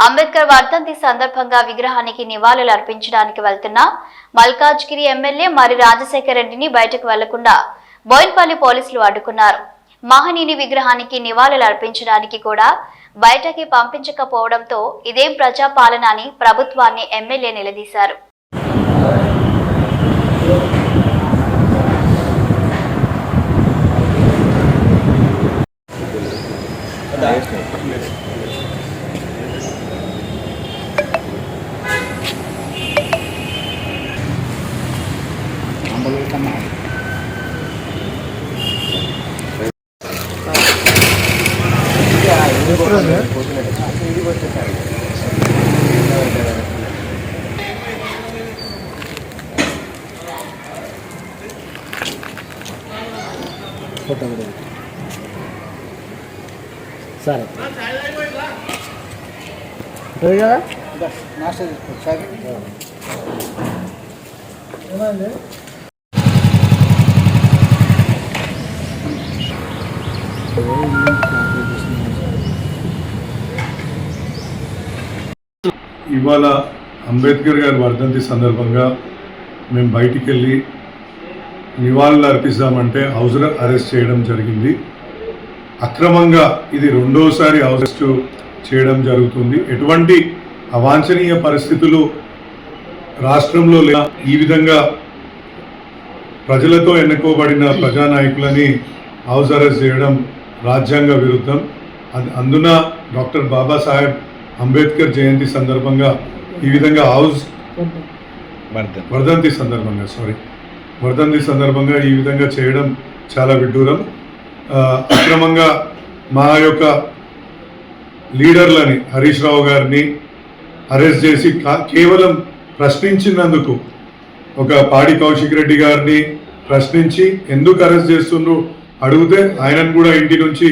అంబేద్కర్ వర్ధంతి సందర్భంగా విగ్రహానికి నివాళులు అర్పించడానికి వెళ్తున్న మల్కాజ్గిరి ఎమ్మెల్యే మరి రాజశేఖర్ రెడ్డిని బయటకు వెళ్లకుండా బోయిన్పల్లి పోలీసులు అడ్డుకున్నారు. మహనీయుని విగ్రహానికి నివాళులు అర్పించడానికి కూడా బయటకి పంపించకపోవడంతో ఇదేం ప్రజాపాలన అని ప్రభుత్వాన్ని ఎమ్మెల్యే నిలదీశారు. సరే ఇవాళ అంబేద్కర్ గారి వర్ధంతి సందర్భంగా మేము బయటికి వెళ్ళి నివాళులు అర్పిస్తామంటే హౌస్ అరెస్ట్ చేయడం జరిగింది. అక్రమంగా ఇది రెండోసారి అరెస్టు చేయడం జరుగుతుంది. ఎటువంటి అవాంఛనీయ పరిస్థితులు రాష్ట్రంలో లేదా ఈ విధంగా ప్రజలతో ఎన్నుకోబడిన ప్రజానాయకులని హౌస్ అరెస్ట్ చేయడం రాజ్యాంగ విరుద్ధం. అందున డాక్టర్ బాబాసాహెబ్ అంబేద్కర్ జయంతి సందర్భంగా ఈ విధంగా వర్ధంతి సందర్భంగా ఈ విధంగా చేయడం చాలా విడ్డూరం. అక్రమంగా మా యొక్క లీడర్లని హరీష్ రావు గారిని అరెస్ట్ చేసి కేవలం ప్రశ్నించినందుకు, ఒక పాడి కౌశిక్ రెడ్డి గారిని ప్రశ్నించి ఎందుకు అరెస్ట్ చేస్తుండ్రు అడిగితే ఆయనను కూడా ఇంటి నుంచి